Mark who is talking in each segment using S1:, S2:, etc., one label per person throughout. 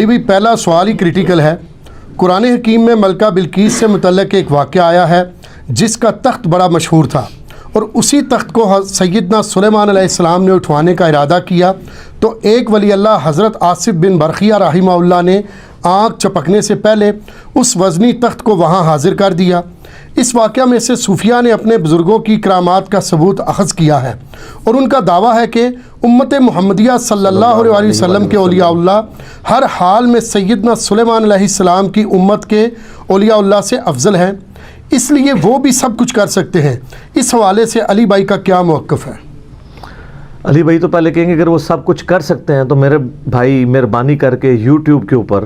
S1: بھی پہلا سوال ہی کریٹیکل ہے۔ قرآن حکیم میں ملکہ بلقیس سے متعلق ایک واقعہ آیا ہے جس کا تخت بڑا مشہور تھا، اور اسی تخت کو سیدنا سلیمان علیہ السلام نے اٹھوانے کا ارادہ کیا تو ایک ولی اللہ حضرت آصف بن برقیہ رحمہ اللہ نے آنکھ چپکنے سے پہلے اس وزنی تخت کو وہاں حاضر کر دیا۔ اس واقعہ میں سے صوفیہ نے اپنے بزرگوں کی کرامات کا ثبوت اخذ کیا ہے، اور ان کا دعویٰ ہے کہ امت محمدیہ صلی اللہ علیہ وسلم کے اولیاء اللہ ہر حال میں سیدنا سلیمان علیہ السلام کی امت کے اولیاء اللہ سے افضل ہیں، اس لیے وہ بھی سب کچھ کر سکتے ہیں۔ اس حوالے سے علی بھائی کا کیا موقف ہے؟
S2: علی بھائی تو پہلے کہیں گے اگر وہ سب کچھ کر سکتے ہیں تو میرے بھائی مہربانی کر کے یوٹیوب کے اوپر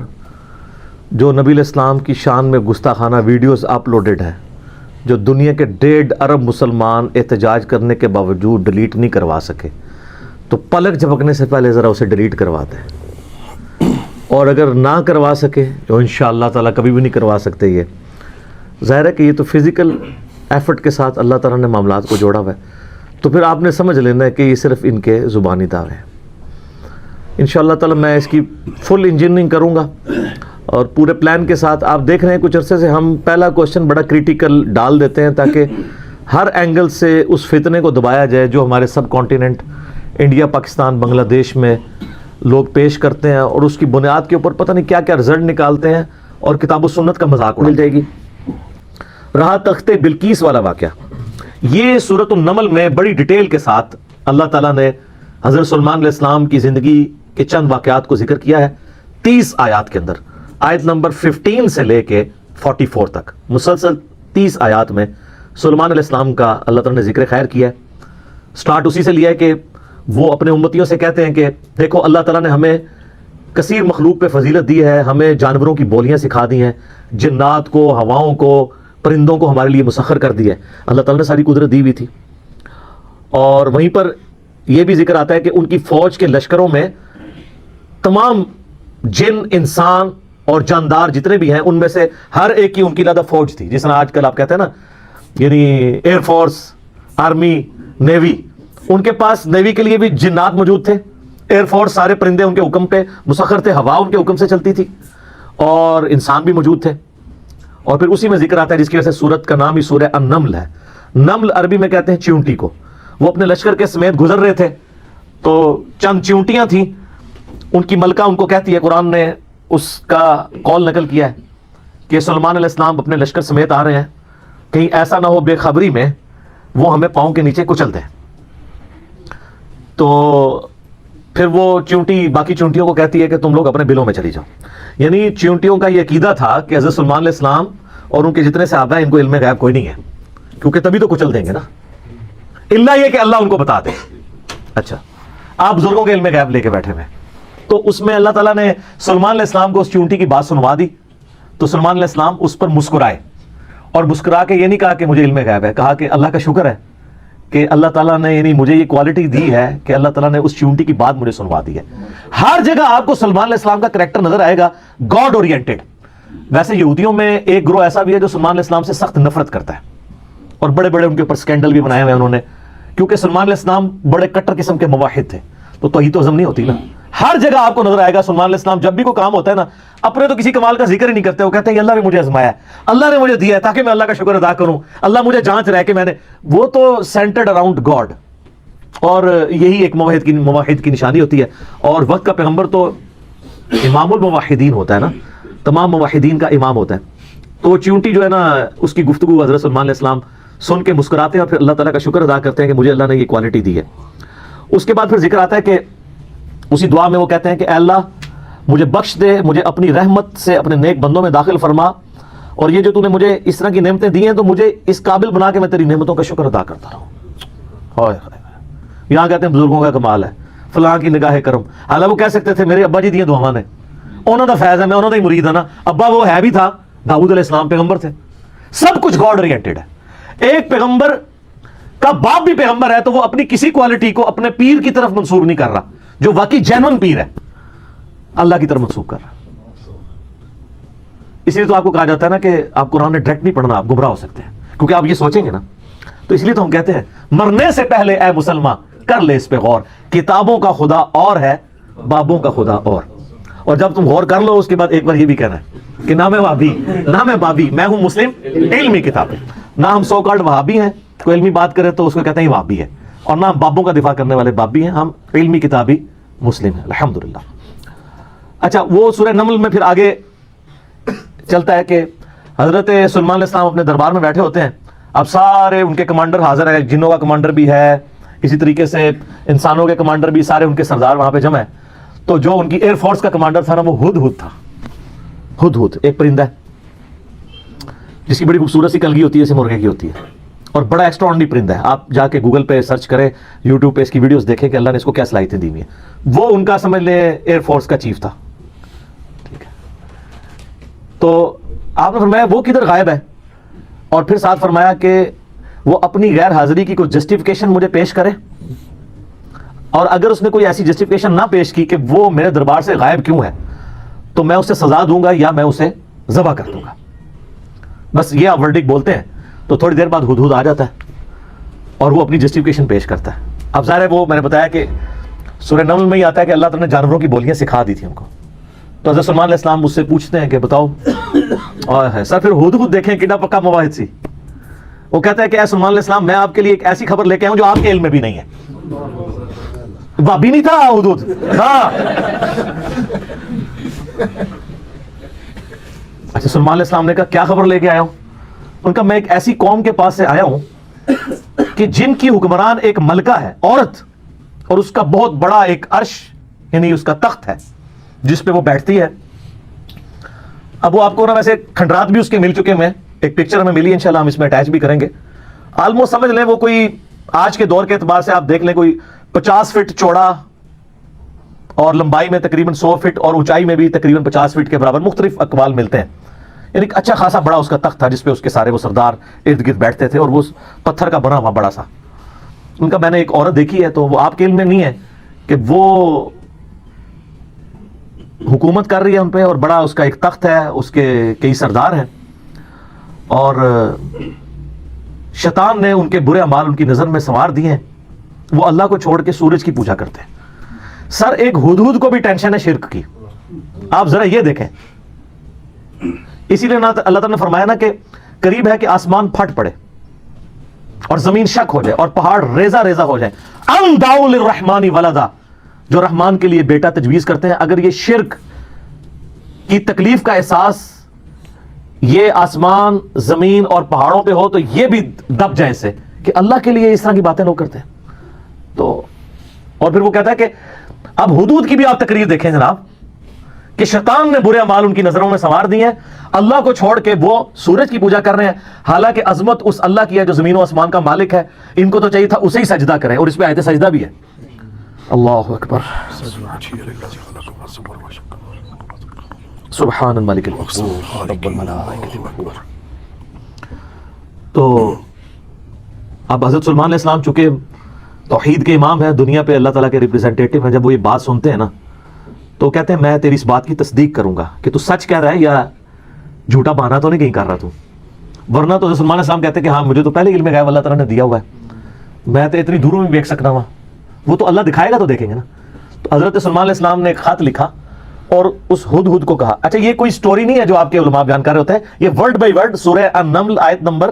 S2: جو نبی علیہ السلام کی شان میں گستاخانہ ویڈیوز اپلوڈڈ ہیں، جو دنیا کے 1.5 ارب مسلمان احتجاج کرنے کے باوجود ڈیلیٹ نہیں کروا سکے، تو پلک جھپکنے سے پہلے ذرا اسے ڈیلیٹ کروا دیں، اور اگر نہ کروا سکے جو انشاءاللہ تعالیٰ کبھی بھی نہیں کروا سکتے، یہ ظاہر ہے کہ یہ تو فزیکل ایفرٹ کے ساتھ اللہ تعالیٰ نے معاملات کو جوڑا ہوا ہے، تو پھر آپ نے سمجھ لینا ہے کہ یہ صرف ان کے زبانی دعوے ہیں۔ انشاءاللہ تعالیٰ میں اس کی فل انجینئرنگ کروں گا، اور پورے پلان کے ساتھ آپ دیکھ رہے ہیں کچھ عرصے سے ہم پہلا کوشچن بڑا کریٹیکل ڈال دیتے ہیں تاکہ ہر اینگل سے اس فتنے کو دبایا جائے جو ہمارے سب کانٹیننٹ انڈیا، پاکستان، بنگلہ دیش میں لوگ پیش کرتے ہیں، اور اس کی بنیاد کے اوپر پتہ نہیں کیا کیا رزلٹ نکالتے ہیں، اور کتاب و سنت کا مذاق مل جائے گی۔ رہا تخت بلقیس والا واقعہ، یہ سورۃ النمل میں بڑی ڈیٹیل کے ساتھ اللہ تعالیٰ نے حضرت سلیمان علیہ السلام کی زندگی کے چند واقعات کو ذکر کیا ہے 30 آیات کے اندر۔ آیت نمبر 15 سے لے کے 44 تک مسلسل 30 آیات میں سلیمان علیہ السلام کا اللہ تعالیٰ نے ذکر خیر کیا ہے۔ سٹارٹ اسی سے لیا ہے کہ وہ اپنے امتیوں سے کہتے ہیں کہ دیکھو اللہ تعالیٰ نے ہمیں کثیر مخلوق پہ فضیلت دی ہے، ہمیں جانوروں کی بولیاں سکھا دی ہیں، جنات کو، ہواؤں کو، پرندوں کو ہمارے لیے مسخر کر دی ہے، اللہ تعالیٰ نے ساری قدرت دی ہوئی تھی۔ اور وہیں پر یہ بھی ذکر آتا ہے کہ ان کی فوج کے لشکروں میں تمام جن، انسان اور جاندار جتنے بھی ہیں ان میں سے ہر ایک کی ان کی علیحدہ فوج تھی، جس طرح آج کل آپ کہتے ہیں نا یعنی ایئر فورس، آرمی، نیوی، ان کے پاس نیوی کے لیے بھی جنات موجود تھے، ایئر فورس سارے پرندے ان کے حکم پہ مسخر تھے، ہوا ان کے حکم سے چلتی تھی، اور انسان بھی موجود تھے۔ اور پھر اسی میں ذکر آتا ہے جس کی وجہ سے سورت کا نام ہی سورہ النمل ہے۔ نمل عربی میں کہتے ہیں چیونٹی کو۔ وہ اپنے لشکر کے سمیت گزر رہے تھے تو چند چیونٹیاں تھیں، ان کی ملکہ ان کو کہتی ہے، قرآن نے اس کا قول نقل کیا ہے کہ سلیمان علیہ السلام اپنے لشکر سمیت آ رہے ہیں، کہیں ایسا نہ ہو بے خبری میں وہ ہمیں پاؤں کے نیچے کچل دیں۔ تو پھر وہ چیونٹی باقی چیونٹیوں کو کہتی ہے کہ تم لوگ اپنے بلوں میں چلی جاؤ۔ یعنی چیونٹیوں کا یہ عقیدہ تھا کہ حضرت سلیمان علیہ السلام اور ان کے جتنے صحابہ ہیں ان کو علم غیب کوئی نہیں ہے، کیونکہ تبھی تو کچل دیں گے نا، اللہ یہ کہ اللہ ان کو بتا دے۔ اچھا، آپ بزرگوں کے علم غیب لے کے بیٹھے ہوئے، تو اس میں اللہ تعالیٰ نے سلیمان علیہ السلام کو اس چیونٹی کی بات سنوا دی، تو سلیمان علیہ السلام اس پر مسکرائے، اور مسکرا کے یہ نہیں کہا کہ مجھے علم غیب ہے، کہا کہ اللہ کا شکر ہے کہ اللہ تعالیٰ نے یعنی مجھے یہ کوالٹی دی ہے کہ اللہ تعالیٰ نے اس چیونٹی کی بات مجھے سنوا دی ہے۔ ہر جگہ آپ کو سلیمان علیہ السلام کا کریکٹر نظر آئے گا گاڈ اورینٹڈ۔ ویسے یہودیوں میں ایک گروہ ایسا بھی ہے جو سلیمان علیہ السلام سے سخت نفرت کرتا ہے، اور بڑے بڑے ان کے اوپر سکینڈل بھی بنائے ہوئے انہوں نے، کیونکہ سلیمان علیہ السلام بڑے کٹر قسم کے موحد تھے، تو توحید و عزم نہیں ہوتی نا۔ ہر جگہ آپ کو نظر آئے گا سلیمان علیہ السلام جب بھی کوئی کام ہوتا ہے نا، اپنے تو کسی کمال کا ذکر ہی نہیں کرتے، وہ کہتے ہیں اللہ نے مجھے آزمایا ہے، اللہ نے مجھے دیا ہے تاکہ میں اللہ کا شکر ادا کروں، اللہ مجھے جانچ رہا ہے کہ میں نے، وہ تو سینٹرڈ اراؤنڈ گاڈ، اور یہی ایک موحد کی نشانی ہوتی ہے۔ اور وقت کا پیغمبر تو امام الموحدین ہوتا ہے نا، تمام موحدین کا امام ہوتا ہے۔ تو چیونٹی جو ہے نا، اس کی گفتگو حضرت سلیمان علیہ السلام سن کے مسکراتے ہیں، اور پھر اللہ تعالیٰ کا شکر ادا کرتے ہیں کہ مجھے اللہ نے یہ کوالٹی دی ہے۔ اس کے بعد پھر ذکر آتا ہے کہ اسی دعا میں وہ کہتے ہیں کہ اے اللہ مجھے بخش دے، مجھے اپنی رحمت سے اپنے نیک بندوں میں داخل فرما، اور یہ جو تو نے مجھے اس طرح کی نعمتیں دی ہیں تو مجھے اس قابل بنا کہ میں تیری نعمتوں کا شکر ادا کرتا رہوں۔ یہاں کہتے ہیں بزرگوں کا کمال ہے، فلاں کی نگاہ کرم۔ حالانکہ وہ کہہ سکتے تھے میرے ابا جی دیے دعاواں نے، انہوں دا فیض ہے، میں انہوں دا ہی مرید ہے نا، ابا وہ ہے بھی تھا، داؤد علیہ السلام پیغمبر تھے، سب کچھ گاڈ اورینٹڈ ہے۔ ایک پیغمبر کا باپ بھی پیغمبر ہے تو وہ اپنی کسی کوالٹی کو اپنے پیر کی طرف منسوب نہیں کر رہا، جو واقعی جینون پیر ہے اللہ کی طرف منسوب کر رہا۔ اس لیے تو آپ کو کہا جاتا ہے نا کہ آپ قرآن نے ڈائریکٹ نہیں پڑھنا، آپ گمراہ ہو سکتے ہیں، کیونکہ آپ یہ سوچیں گے نا، تو اس لیے تو ہم کہتے ہیں مرنے سے پہلے اے مسلمان کر لے اس پہ غور، کتابوں کا خدا اور ہے، بابوں کا خدا اور اور جب تم غور کر لو اس کے بعد ایک بار یہ بھی کہنا ہے کہ نہ میں وہابی نہ میں بابی، میں ہوں مسلم علمی کتابیں. نہ ہم سو کالڈ وہابی ہیں، کوئی علمی بات کرے تو اس کو کہتے ہیں وہابی ہے، اور نہ ہم بابوں کا دفاع کرنے والے بابی ہیں، ہم علمی کتابی مسلم ہیں الحمدللہ. اچھا وہ سورہ نمل میں پھر آگے چلتا ہے کہ حضرت سلیمان علیہ السلام اپنے دربار میں بیٹھے ہوتے ہیں. اب سارے ان کے کمانڈر حاضر ہیں، جنوں کا کمانڈر بھی ہے، اسی طریقے سے انسانوں کے کمانڈر بھی، سارے ان کے سردار وہاں پہ جمع ہیں. تو جو ان کی ایئر فورس کا کمانڈر تھا نا وہ ہدہد تھا. ہدہد ایک پرندہ ہے جس کی بڑی خوبصورت سی کلگی ہوتی ہے، جیسے مرغے کی ہوتی ہے، اور بڑا ایکسٹرا آرڈنری پرندہ ہے. آپ جا کے گوگل پہ سرچ کریں، یوٹیوب پہ اس کی ویڈیوز دیکھیں کہ اللہ نے اس کو کیا صلاحیتیں دی ہوئی ہیں. وہ ان کا سمجھ لیں ایئر فورس کا چیف تھا. ٹھیک ہے، تو آپ نے فرمایا وہ کدھر غائب ہے، اور پھر ساتھ فرمایا کہ وہ اپنی غیر حاضری کی کوئی جسٹیفیکیشن مجھے پیش کرے، اور اگر اس نے کوئی ایسی جسٹیفیکیشن نہ پیش کی کہ وہ میرے دربار سے غائب کیوں ہے تو میں اسے سزا دوں گا یا میں اسے ذبح کر دوں گا. بس یہ آپ ورڈک بولتے ہیں تو تھوڑی دیر بعد ہدہد آ جاتا ہے اور وہ اپنی جسٹیفیکیشن پیش کرتا ہے. اب ظاہر ہے وہ میں نے بتایا کہ سورہ نمل میں ہی آتا ہے کہ اللہ تعالیٰ نے جانوروں کی بولیاں سکھا دی تھی ہم کو. تو حضرت سلیمان علیہ السلام مجھ سے پوچھتے ہیں کہ بتاؤ سر پھر ہدہد دیکھیں کتنا پکا مواحد سی. وہ کہتا ہے کہ اے سلیمان علیہ السلام میں آپ کے لیے ایک ایسی خبر لے کے آؤں جو آپ کے علم میں بھی نہیں ہے. بابی نہیں تھا ہدہد. ہاں اچھا سلیمان علیہ السلام نے کہا کیا خبر لے کے آیا ہوں؟ ان کا میں ایک ایسی قوم کے پاس سے آیا ہوں کہ جن کی حکمران ایک ملکہ ہے، عورت، اور اس کا بہت بڑا ایک عرش یعنی اس کا تخت ہے جس پہ وہ بیٹھتی ہے. اب وہ آپ کو نا ویسے کھنڈرات بھی اس کے مل چکے ہیں، ایک پکچر ہمیں ملی، انشاءاللہ ہم اس میں اٹیچ بھی کریں گے. آلموسٹ سمجھ لیں وہ کوئی آج کے دور کے اعتبار سے آپ دیکھ لیں کوئی 50 فٹ چوڑا اور لمبائی میں تقریباً 100 فٹ اور اونچائی میں بھی تقریباً 50 فٹ کے برابر، مختلف اقوال ملتے ہیں. یعنی ایک اچھا خاصا بڑا اس کا تخت تھا جس پہ اس کے سارے وہ سردار ارد گرد بیٹھتے تھے، اور وہ پتھر کا بنا ہوا بڑا سا. ان کا میں نے ایک عورت دیکھی ہے، تو وہ آپ کے علم میں نہیں ہے کہ وہ حکومت کر رہی ہے ان پہ، اور بڑا اس کا ایک تخت ہے، اس کے کئی سردار ہیں، اور شیطان نے ان کے برے اعمال ان کی نظر میں سنوار دیے ہیں. وہ اللہ کو چھوڑ کے سورج کی پوجا کرتے ہیں. سر ایک ہدہد کو بھی ٹینشن ہے شرک کی. آپ ذرا یہ دیکھیں، اسی لیے اللہ تعالیٰ نے فرمایا نا کہ قریب ہے کہ آسمان پھٹ پڑے اور زمین شک ہو جائے اور پہاڑ ریزہ ریزہ ہو جائے. ام دعوا للرحمن ولدا، جو رحمان کے لیے بیٹا تجویز کرتے ہیں. اگر یہ شرک کی تکلیف کا احساس یہ آسمان زمین اور پہاڑوں پہ ہو تو یہ بھی دب جائے سے کہ اللہ کے لیے اس طرح کی باتیں لوگ کرتے ہیں. تو اور پھر وہ کہتا ہے کہ اب حدود کی بھی آپ تقریر دیکھیں جناب کہ شیطان نے برے اعمال ان کی نظروں میں سنوار دی ہیں، اللہ کو چھوڑ کے وہ سورج کی پوجا کر رہے ہیں، حالانکہ عظمت اس اللہ کی ہے جو زمین و آسمان کا مالک ہے. ان کو تو چاہیے تھا اسے ہی سجدہ کریں، اور اس پہ آیت سجدہ بھی ہے. اللہ اکبر، سبحان الملک القدوس رب الملائکۃ والروح. تو اب حضرت سلیمان علیہ السلام چونکہ توحید کے امام ہیں، دنیا پہ اللہ تعالیٰ کے ریپریزنٹیٹو ہیں، جب وہ یہ بات سنتے ہیں نا تو کہتے ہیں میں تیری اس بات کی تصدیق کروں گا کہ تو سچ کہہ رہا ہے یا جھوٹا بہانا تو نہیں کہیں کر رہا تو. ورنہ تو حضرت سلیمان علیہ السلام کہتے ہیں کہ ہاں مجھے تو پہلے علم غیب اللہ تعالیٰ نے دیا ہوا ہے، میں تو اتنی دوروں میں دیکھ سکتا ہوں. وہ تو اللہ دکھائے گا تو دیکھیں گے نا. تو حضرت سلیمان علیہ السلام نے ایک خط لکھا اور اس ہدہد کو کہا. اچھا یہ کوئی سٹوری نہیں ہے جو آپ کے علماء بیان کر رہے ہوتے ہیں، یہ ورڈ بائی ورڈ سورہ النمل آیت نمبر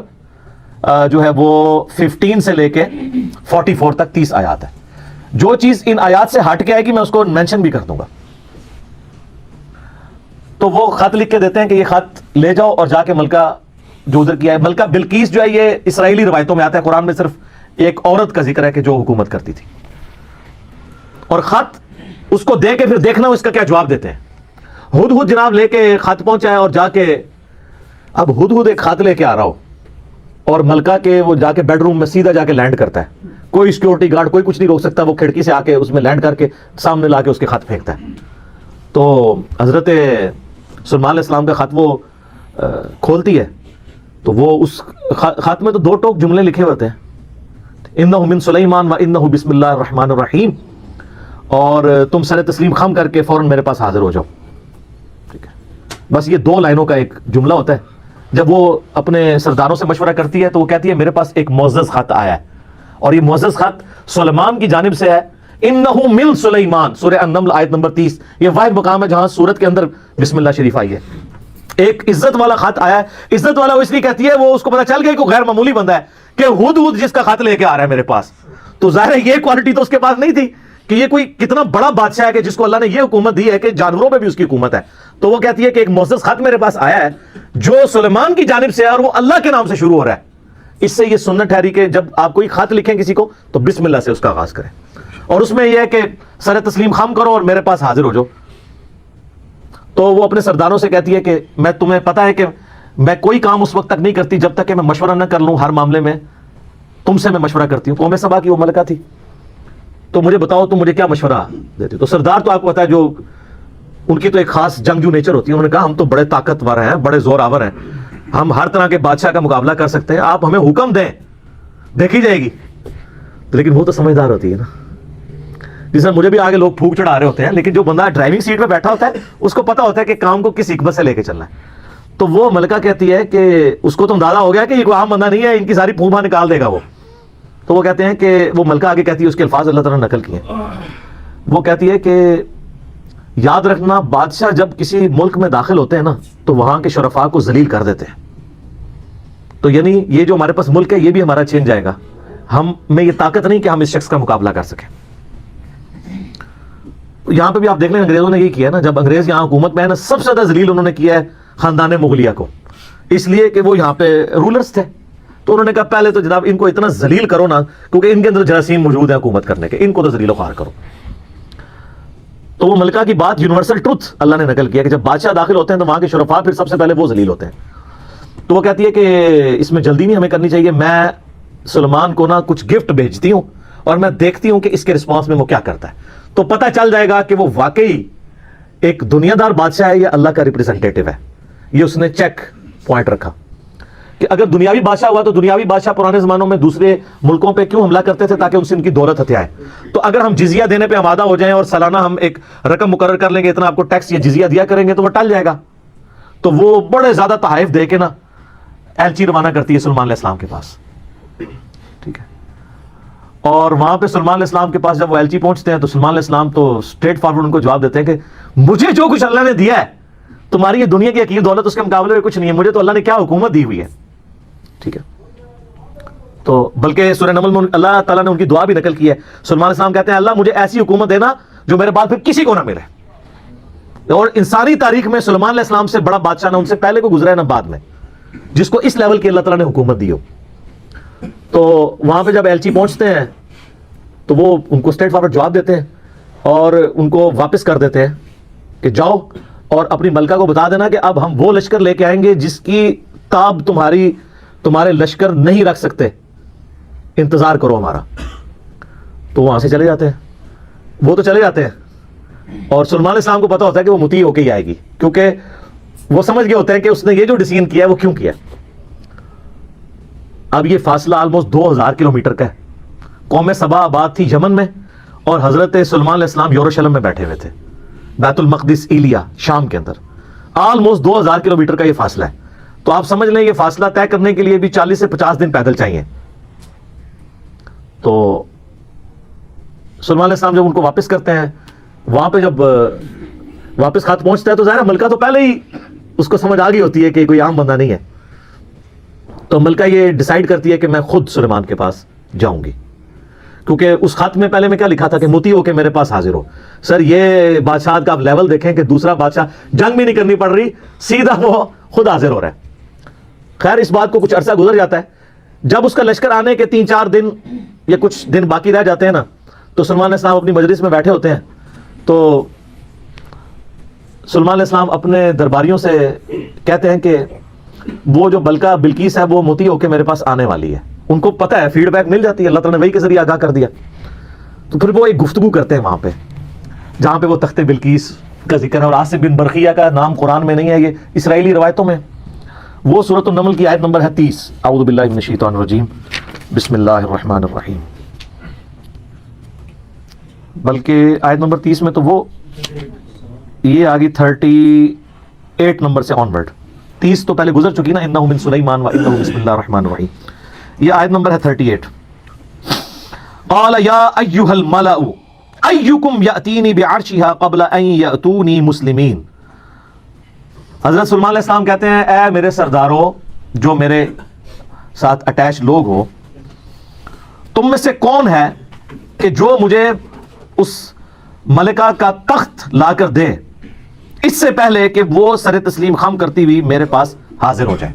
S2: جو ہے وہ 15 سے لے کے 44 تک 30 آیات ہے. جو چیز ان آیات سے ہٹ کے آئے گی میں اس کو مینشن بھی کر دوں گا. تو وہ خط لکھ کے دیتے ہیں کہ یہ خط لے جاؤ اور جا کے ملکہ جو ادھر کیا ہے، ملکہ بلقیس جو ہے یہ اسرائیلی روایتوں میں آتا ہے، قرآن میں صرف ایک عورت کا ذکر ہے کہ جو حکومت کرتی تھی. اور خط اس کو دے کے پھر دیکھنا اس کا کیا جواب دیتے ہیں. ہدہد جناب لے کے خط پہنچا ہے اور جا کے اب ہدہد ایک خط لے کے آ رہا ہو اور ملکہ کے وہ جا کے بیڈ روم میں سیدھا جا کے لینڈ کرتا ہے. کوئی سیکورٹی گارڈ کوئی کچھ نہیں روک سکتا، وہ کھڑکی سے آ کے اس میں لینڈ کر کے سامنے لا کے اس کے خط پھینکتا ہے. تو حضرت سلیمان علیہ السلام کا خط وہ کھولتی ہے تو وہ اس خط میں تو 2 ٹوک جملے لکھے ہوتے ہیں، انہ من سلیمان و انہ بسم اللہ الرحمن الرحیم، اور تم سر تسلیم خم کر کے فوراً میرے پاس حاضر ہو جاؤ. ٹھیک ہے، بس یہ 2 لائنوں کا ایک جملہ ہوتا ہے. جب وہ اپنے سرداروں سے مشورہ کرتی ہے تو وہ کہتی ہے میرے پاس ایک معزز خط آیا ہے، اور یہ معزز خط سلیمان کی جانب سے ہے انہو من سلیمان، سورہ النمل آیت نمبر 30. یہ واحد مقام ہے جہاں سورت کے اندر بسم اللہ شریف آئی ہے. ایک عزت والا خط آیا ہے. عزت والا وہ اس لیے کہتی ہے وہ اس کو پتا چل گیا کہ غیر معمولی بندہ ہے کہ ہدہد جس کا خط لے کے آ رہا ہے میرے پاس. تو ظاہر ہے یہ کوالٹی تو اس کے پاس نہیں تھی کہ یہ کوئی کتنا بڑا بادشاہ ہے کہ جس کو اللہ نے یہ حکومت دی ہے کہ جانوروں پہ بھی اس کی حکومت ہے. تو وہ کہتی ہے کہ ایک معزز خط میرے پاس آیا ہے جو سلیمان کی جانب سے ہے اور وہ اللہ کے نام سے شروع ہو رہا ہے. اس سے یہ سنت ٹھہری کہ جب آپ کوئی خط لکھیں کسی کو تو بسم اللہ سے اس کا آغاز کریں، اور اس میں یہ ہے کہ سر تسلیم خم کرو اور میرے پاس حاضر ہو جاؤ. تو وہ اپنے سرداروں سے کہتی ہے کہ میں تمہیں پتا ہے کہ میں کوئی کام اس وقت تک نہیں کرتی جب تک کہ میں مشورہ نہ کر لوں. ہر معاملے میں تم سے میں مشورہ کرتی ہوں. قوم سبا کی وہ ملکہ تھی. تو مجھے بتاؤ تم مجھے کیا مشورہ دیتی. تو سردار تو آپ کو پتا ہے جو ان کی تو ایک خاص جنگجو نیچر ہوتی ہے. انہوں نے کہا ہم تو بڑے طاقتور ہیں، بڑے زور آور ہیں، ہم ہر طرح کے بادشاہ کا مقابلہ کر سکتے ہیں، آپ ہمیں حکم دیں دیکھی جائے گی. لیکن وہ تو سمجھدار ہوتی ہے نا. جس طرح مجھے بھی آگے لوگ پھونک چڑھا رہے ہوتے ہیں، لیکن جو بندہ ڈرائیونگ سیٹ پہ بیٹھا ہوتا ہے اس کو پتا ہوتا ہے کہ کام کو کس حکمت سے لے کے چلنا ہے. تو وہ ملکہ کہتی ہے کہ اس کو تو اندازہ ہو گیا کہ یہ کوئی عام بندہ نہیں ہے، ان کی ساری پھونپا نکال دے گا وہ. تو وہ کہتے ہیں کہ وہ ملکہ آگے کہتی ہے، اس کے الفاظ اللہ تعالیٰ نے نقل کیے ہیں. وہ کہتی ہے کہ یاد رکھنا بادشاہ جب کسی ملک میں داخل ہوتے ہیں نا تو وہاں کے شرفاء کو ذلیل کر دیتے ہیں. تو یعنی یہ جو ہمارے پاس ملک ہے یہ بھی ہمارا چھین جائے گا. ہم میں یہ طاقت نہیں کہ ہم اس شخص کا مقابلہ کر سکیں. یہاں پہ بھی آپ دیکھ لیں انگریزوں نے یہ کیا نا، جب انگریز یہاں حکومت میں ہے نا سب سے زیادہ ذلیل انہوں نے کیا ہے خاندان مغلیہ کو، اس لیے کہ وہ یہاں پہ رولرز تھے. تو انہوں نے کہا پہلے تو جناب ان کو اتنا ذلیل کرو نا، کیونکہ ان کے اندر جراثیم موجود ہے حکومت کرنے کے، ان کو تو ذلیل و خوار کرو. تو وہ ملکہ کی بات یونیورسل ٹروتھ اللہ نے نقل کیا کہ جب بادشاہ داخل ہوتے ہیں تو وہاں کے شرفاء پھر سب سے پہلے وہ ذلیل ہوتے ہیں. تو وہ کہتی ہے کہ اس میں جلدی نہیں ہمیں کرنی چاہیے، میں سلیمان کو نا کچھ گفٹ بھیجتی ہوں اور میں دیکھتی ہوں کہ اس کے رسپانس میں وہ کیا کرتا ہے. تو پتہ چل جائے گا کہ وہ واقعی ایک دنیا دار بادشاہ ہے یا اللہ کا ریپریزنٹیٹو ہے. یہ اس نے چیک پوائنٹ رکھا کہ اگر دنیاوی بادشاہ ہوا تو دنیاوی بادشاہ پرانے زمانوں میں دوسرے ملکوں پہ کیوں حملہ کرتے تھے؟ تاکہ ان سے ان کی دولت ہتھیائے. تو اگر ہم جزیہ دینے پہ آمادہ ہو جائیں اور سالانہ ہم ایک رقم مقرر کر لیں گے اتنا آپ کو ٹیکس یا جزیہ دیا کریں گے تو وہ ٹل جائے گا. تو وہ بڑے زیادہ تحائف دے کے نا ایلچی روانہ کرتی ہے سلیمان علیہ السلام کے پاس. ٹھیک ہے. اور وہاں پہ سلیمان علیہ السلام کے پاس جب وہ ایلچی پہنچتے ہیں تو سلیمان علیہ السلام تو اسٹریٹ فارورڈ ان کو جواب دیتے ہیں کہ مجھے جو کچھ اللہ نے دیا ہے تمہاری یہ دنیا کی حقیقی دولت اس کے مقابلے میں کچھ نہیں ہے، مجھے تو اللہ نے کیا حکومت دی ہوئی ہے. ٹھیک ہے. تو بلکہ سورہ نمل میں اللہ تعالیٰ نے ان کی دعا بھی نقل کی ہے. سلیمان علیہ السلام کہتے ہیں اللہ مجھے ایسی حکومت دینا جو میرے بعد پھر کسی کو نہ ملے. اور انسانی تاریخ میں سلیمان علیہ السلام سے بڑا بادشاہ نہ ان سے پہلے کو گزرا ہے نہ بعد میں جس کو اس لیول کی اللہ تعالیٰ نے حکومت دی ہو. تو وہاں پہ جب ایلچی پہنچتے ہیں تو وہ ان کو اسٹریٹ فارورڈ جواب دیتے ہیں اور ان کو واپس کر دیتے ہیں کہ جاؤ اور اپنی ملکہ کو بتا دینا کہ اب ہم وہ لشکر لے کے آئیں گے جس کی تاب تمہارے لشکر نہیں رکھ سکتے، انتظار کرو ہمارا. تو وہاں سے چلے جاتے ہیں. وہ تو چلے جاتے ہیں اور سلیمان علیہ السلام کو پتا ہوتا ہے کہ وہ مطیع ہو کے ہی آئے گی، کیونکہ وہ سمجھ گئے ہوتے ہیں کہ اس نے یہ جو ڈیسیژن کیا ہے وہ کیوں کیا. اب یہ فاصلہ آلموسٹ 2000 کلومیٹر کا ہے. قوم سبا آباد تھی یمن میں اور حضرت سلیمان علیہ السلام یروشلم میں بیٹھے ہوئے تھے، بیت المقدس ایلیا شام کے اندر. آلموسٹ 2000 کلومیٹر کا یہ فاصلہ ہے. تو آپ سمجھ لیں یہ فاصلہ طے کرنے کے لیے بھی 40 سے 50 دن پیدل چاہیے. تو سلیمان علیہ السلام جب ان کو واپس کرتے ہیں، وہاں پہ جب واپس خط پہنچتا ہے تو ظاہر ملکہ تو پہلے ہی اس کو سمجھ آ گئی ہوتی ہے کہ کوئی عام بندہ نہیں ہے. تو ملکہ یہ ڈیسائیڈ کرتی ہے کہ میں خود سلیمان کے پاس جاؤں گی، کیونکہ اس خط میں پہلے میں کیا لکھا تھا کہ مطیع ہو کے میرے پاس حاضر ہو. سر یہ بادشاہت کا آپ لیول دیکھیں کہ دوسرا بادشاہ جنگ بھی نہیں کرنی پڑ رہی، سیدھا وہ خود حاضر ہو رہا ہے. خیر اس بات کو کچھ عرصہ گزر جاتا ہے. جب اس کا لشکر آنے کے 3-4 دن یا کچھ دن باقی رہ جاتے ہیں نا تو سلیمان علیہ السلام اپنی مجلس میں بیٹھے ہوتے ہیں. تو سلیمان علیہ السلام اپنے درباریوں سے کہتے ہیں کہ وہ جو ملکہ بلقیس ہے وہ مطیع ہو کے میرے پاس آنے والی ہے. ان کو پتہ ہے، فیڈ بیک مل جاتی ہے، اللہ تعالیٰ نے وحی کے ذریعے آگاہ کر دیا. تو پھر وہ ایک گفتگو کرتے ہیں وہاں پہ جہاں پہ وہ تخت بلقیس کا ذکر ہے. اور عاصم بن برقیہ کا نام قرآن میں نہیں ہے، یہ اسرائیلی روایتوں میں. وہ سورۃ النمل کی آیت نمبر ہے 30. اعوذ باللہ من الشیطان الرجیم، بسم اللہ الرحمن الرحیم. بلکہ آیت نمبر 30 میں تو وہ یہ آگی 38 نمبر سے آن ورڈ. 30 تو پہلے گزر چکی نا، انہ من سلیمان و انہ بسم اللہ الرحمن الرحیم. یہ آیت نمبر ہے 38. قال یا ایھا الملأ، ایکم یاتینی بعرشها قبل ان یاتونی مسلمین. حضرت سلیمان علیہ السلام کہتے ہیں اے میرے سرداروں جو میرے ساتھ اٹیچ لوگ ہو, تم میں سے کون ہے کہ جو مجھے اس ملکہ کا تخت لا کر دے اس سے پہلے کہ وہ سر تسلیم خم کرتی ہوئی میرے پاس حاضر ہو جائے؟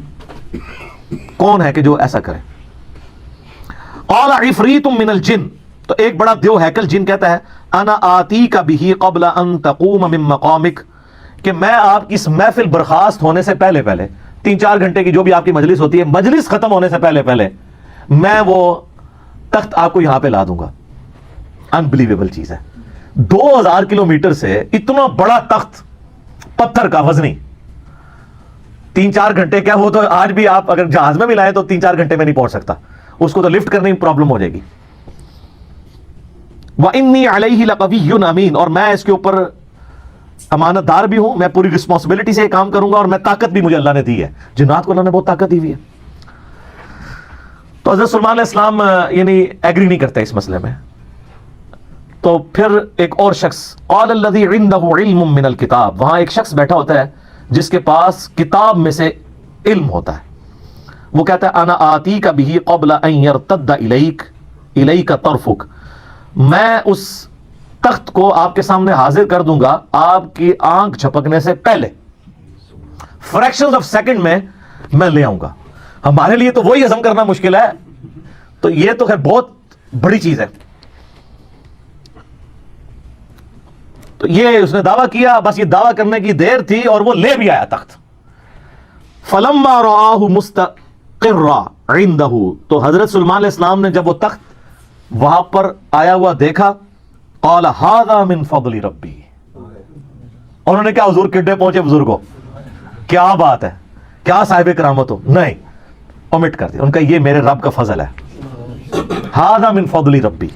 S2: کون ہے کہ جو ایسا کرے؟ قال عفریت من الجن, تو ایک بڑا دیو ہیکل جن کہتا ہے انا آتیک بہ قبل ان تقوم من مقامک, کہ میں آپ کی اس محفل برخاست ہونے سے پہلے 3-4 گھنٹے کی جو بھی آپ کی مجلس ہوتی ہے, مجلس ختم ہونے سے پہلے میں وہ تخت آپ کو یہاں پہ لا دوں گا. انبلیویبل چیز ہے, 2000 کلومیٹر سے اتنا بڑا تخت پتھر کا وزنی 3-4 گھنٹے, کیا وہ تو آج بھی آپ اگر جہاز میں بھی لائیں تو 3-4 گھنٹے میں نہیں پہنچ سکتا, اس کو تو لفٹ کرنے میں پرابلم ہو جائے گی. وَإِنِّي عَلَيْهِ لَقَوِيٌّ أَمِينٌ, اور میں اس کے اوپر امانت دار بھی ہوں, میں پوری رسپانسبلٹی سے یہ کام کروں گا, اور میں طاقت بھی مجھے اللہ نے دی ہے. جنات کو اللہ نے بہت طاقت دی ہوئی ہے. تو حضرت سلیمان علیہ السلام یعنی ایگری نہیں کرتے اس مسئلے میں. تو پھر ایک اور شخص, قال الذی عندہ علم من الکتاب, وہاں ایک شخص بیٹھا ہوتا ہے جس کے پاس کتاب میں سے علم ہوتا ہے. وہ کہتا ہے انا آتیک بہ قبل ان یرتد الیک طرفک, میں اس تخت کو آپ کے سامنے حاضر کر دوں گا آپ کی آنکھ جھپکنے سے پہلے, فریکشنز آف سیکنڈ میں لے آؤں گا. ہمارے لیے تو وہی ہضم کرنا مشکل ہے, تو یہ تو خیر بہت بڑی چیز ہے. تو یہ اس نے دعویٰ کیا, بس یہ دعویٰ کرنے کی دیر تھی اور وہ لے بھی آیا تخت. فلما رآہ مستقرا عندہ, تو حضرت سلیمان علیہ السلام نے جب وہ تخت وہاں پر آیا ہوا دیکھا, قال ھذا من فضل ربی, انہوں نے کیا حضور کڈے پہنچے بزرگوں, کیا بات ہے, کیا صاحب کرامت ہو, نہیں اومٹ کر دیا ان کا, یہ میرے رب کا فضل ہے. ھذا من فضل ربی,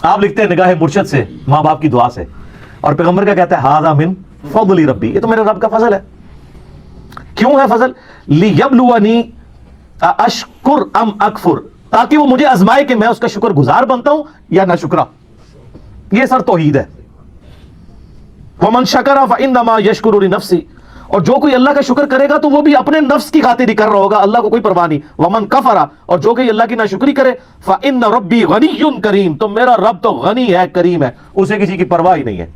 S2: آپ لکھتے ہیں نگاہ مرشد سے, ماں باپ کی دعا سے, اور پیغمبر کا کہتا ہے ھذا من فضل ربی, یہ تو میرے رب کا فضل ہے. کیوں ہے فضل؟ لیبلونی اشکر ام اکفر, تاکہ وہ مجھے آزمائے کہ میں اس کا شکر گزار بنتا ہوں یا نہ شکرا. یہ سر توحید ہے. ومن شکر فانما یشکر لنفسہ, اور جو کوئی اللہ کا شکر کرے گا تو وہ بھی اپنے نفس کی خاطر ہی کر رہا ہوگا, اللہ کو کوئی پرواہ نہیں. ومن کفر, اور جو کوئی اللہ کی ناشکری کرے, فان ربی غنی کریم, تو میرا رب تو غنی ہے, کریم ہے, اسے کسی کی پرواہ ہی نہیں ہے.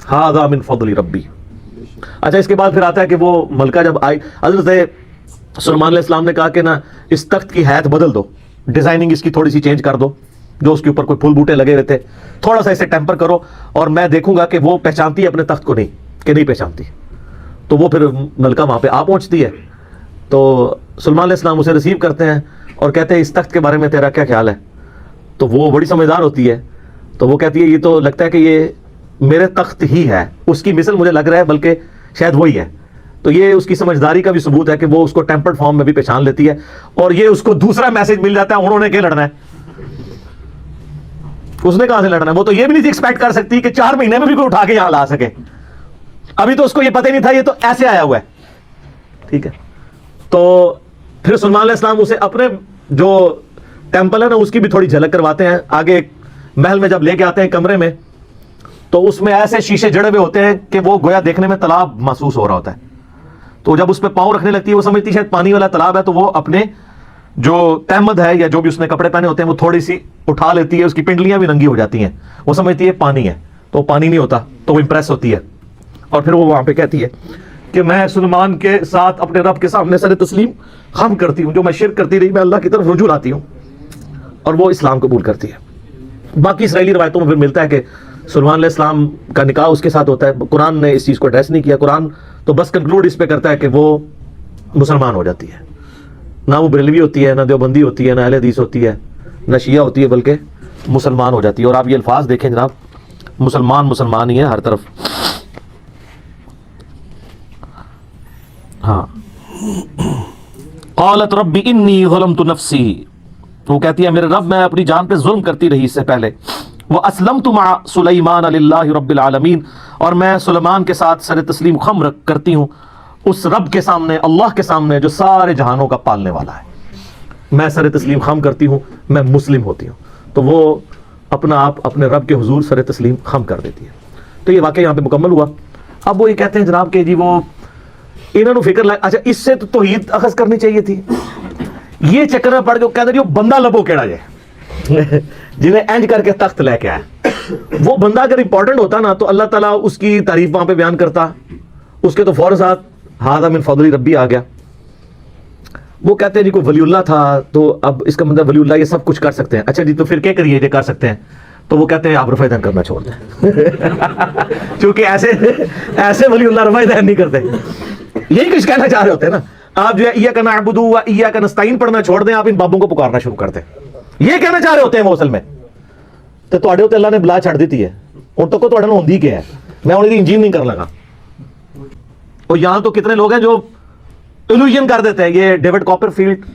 S2: ھذا من فضل ربی. اچھا اس کے بعد پھر آتا ہے کہ وہ ملکہ جب آئی, حضرت سلیمان علیہ السلام نے کہا کہ نا اس تخت کی حیت بدل دو, ڈیزائننگ اس کی تھوڑی سی چینج کر دو, جو اس کے اوپر کوئی پھول بوٹے لگے ہوئے تھے تھوڑا سا اسے ٹیمپر کرو, اور میں دیکھوں گا کہ وہ پہچانتی ہے اپنے تخت کو کہ نہیں پہچانتی. تو وہ پھر ملکہ وہاں پہ آ پہنچتی ہے, تو سلیمان علیہ السلام اسے ریسیو کرتے ہیں اور کہتے ہیں اس تخت کے بارے میں تیرا کیا خیال ہے؟ تو وہ بڑی سمجھدار ہوتی ہے, تو وہ کہتی ہے یہ تو لگتا ہے کہ یہ میرے تخت ہی ہے, اس کی مثل مجھے لگ رہا ہے بلکہ شاید وہی ہے. تو یہ اس کی سمجھداری کا بھی ثبوت ہے کہ وہ اس کو ٹیمپرڈ فارم میں بھی پہچان لیتی ہے, اور یہ اس کو دوسرا میسج مل جاتا ہے, انہوں نے کیا لڑنا ہے, اس نے کہاں سے لڑنا ہے. وہ تو یہ بھی نہیں ایکسپیکٹ کر سکتی کہ 4 مہینے میں بھی کوئی اٹھا کے یہاں لا سکے. ابھی تو اس کو یہ پتہ ہی نہیں تھا, یہ تو ایسے آیا ہوا ہے. ٹھیک ہے, تو پھر سلیمان علیہ السلام اسے اپنے جو ٹیمپل ہے نا اس کی بھی تھوڑی جھلک کرواتے ہیں. آگے محل میں جب لے کے آتے ہیں کمرے میں, تو اس میں ایسے شیشے جڑے ہوئے ہوتے ہیں کہ وہ گویا دیکھنے میں تالاب محسوس ہو رہا ہوتا ہے. تو جب اس پہ پاؤں رکھنے لگتی ہے وہ سمجھتی ہے شاید پانی والا تالاب ہے, تو وہ اپنے جو تہمد ہے یا جو بھی اس نے کپڑے پہنے ہوتے ہیں وہ تھوڑی سی اٹھا لیتی ہے, اس کی پنڈلیاں بھی ننگی ہو جاتی ہیں, وہ سمجھتی ہے پانی ہے, تو پانی نہیں ہوتا, تو وہ امپریس ہوتی ہے. اور پھر وہ وہاں پہ کہتی ہے کہ میں سلیمان کے ساتھ اپنے رب کے سامنے سر تسلیم خم کرتی ہوں, جو میں شرک کرتی رہی میں اللہ کی طرف رجوع لاتی ہوں, اور وہ اسلام قبول کرتی ہے. باقی اسرائیلی روایتوں میں پھر ملتا ہے کہ سلیمان علیہ السلام کا نکاح اس کے ساتھ ہوتا ہے. قرآن نے اس چیز کو ایڈریس نہیں کیا, قرآن تو بس کنکلوڈ اس پہ کرتا ہے کہ وہ مسلمان ہو جاتی ہے. نہ وہ بریلوی ہوتی ہے, نہ دیوبندی ہوتی ہے, نہ اہل حدیث ہوتی ہے, نہ شیعہ ہوتی ہے, بلکہ مسلمان ہو جاتی ہے. اور آپ یہ الفاظ دیکھیں جناب, مسلمان ہی ہے ہر طرف. ہاں, قالت رب انی ظلمت نفسی, وہ کہتی ہے میرے رب میں اپنی جان پہ ظلم کرتی رہی اس سے پہلے. واسلمت مع سلیمان للہ رب العالمین, اور میں سلیمان کے ساتھ سر تسلیم خم کرتی ہوں اس رب کے سامنے, اللہ کے سامنے جو سارے جہانوں کا پالنے والا ہے. میں سر تسلیم خم کرتی ہوں, میں مسلم ہوتی ہوں. تو وہ اپنا آپ اپنے رب کے حضور سر تسلیم خم کر دیتی ہے. تو یہ واقعہ یہاں پہ مکمل ہوا. اب وہ یہ کہتے ہیں جناب کہ جی وہ انہوں نے فکر لائے, اچھا اس سے تو توحید اخذ کرنی چاہیے تھی. یہ چکر میں پڑ کے کہتے ہیں بندہ لبو کیڑا جائے جنہیں اینج کر کے تخت لے کے آئے. وہ بندہ اگر امپورٹنٹ ہوتا نا تو اللہ تعالیٰ اس کی تعریف وہاں پہ بیان کرتا, اس کے تو فوراً ساتھ ہاذا من فضل ربی آ گیا. وہ کہتے ہیں جی کوئی ولی اللہ تھا تو اب اس کا مطلب ولی اللہ یہ سب کچھ کر سکتے ہیں. اچھا جی تو پھر کیا کریے یہ کر سکتے ہیں؟ تو وہ کہتے ہیں آپ رفع دین کرنا چھوڑ دیں کیونکہ ایسے ولی اللہ رفع دین نہیں کرتے. یہی کچھ کہنا چاہ رہے ہوتے ہیں نا آپ, جو ہے ایاک نعبد و ایاک نستعین پڑھنا چھوڑ دیں, آپ ان بابوں کو پکارنا شروع کر دیں. یہ کہنا چاہ رہے ہوتے ہیں وہ اصل میں. تو تواڈے تے اللہ نے بلا چھڑ دیتی ہے ہن تک تواڈے نال ہوندی کیا ہے, میں ہن دی انجین نہیں کر لگا. اور یہاں تو کتنے لوگ ہیں جو الوژن کر دیتے ہیں. یہ ڈیوڈ کاپر فیلڈ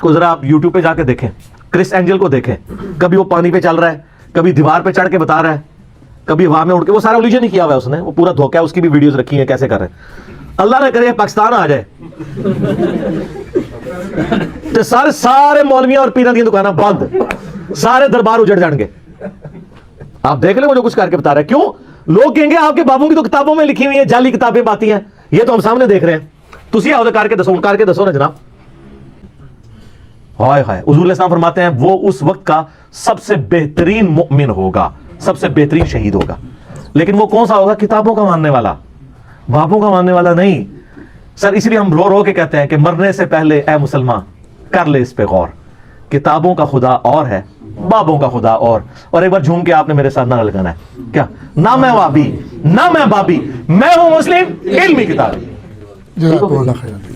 S2: کو ذرا آپ یوٹیوب پہ جا کے دیکھیں, کرس اینجل کو دیکھیں, کبھی وہ پانی پہ چل رہا ہے, کبھی دیوار پہ چڑھ کے بتا رہا ہے, کبھی ہوا میں اڑ کے, وہ سارا الوژن ہی کیا ہوا ہے اس نے, وہ پورا دھوکا ہے, اس کی بھی ویڈیوز رکھی ہیں کیسے کر رہے ہیں. اللہ نے کرے پاکستان آ جائے تو سارے مولویاں اور پیراں دی دکاناں بند, سارے دربار اجڑ جان گے. آپ دیکھ لیں وہ جو کچھ کر کے بتا رہے ہیں. کیوں؟ لوگ کہیں گے آپ کے بابوں کی تو کتابوں میں لکھی ہوئی ہیں, جعلی کتابیں باتی ہیں, یہ تو ہم سامنے دیکھ رہے ہیں. تسی آؤ کر کے دسو نا جناب. ہائے ہائے, حضور علیہ السلام فرماتے ہیں وہ اس وقت کا سب سے بہترین مؤمن ہوگا, سب سے بہترین شہید ہوگا. لیکن وہ کون سا ہوگا؟ کتابوں کا ماننے والا, بابوں کا ماننے والا نہیں. سر اس لیے ہم رو رو کے کہتے ہیں کہ مرنے سے پہلے اے مسلمان کر لے اس پہ غور. کتابوں کا خدا اور ہے, بابوں کا خدا اور ایک بار جھوم کے آپ نے میرے ساتھ نہ لگانا ہے کیا, نہ میں وابی نہ میں بابی, میں ہوں مسلم علمی کتابی.
S1: جزاکم اللہ خیر.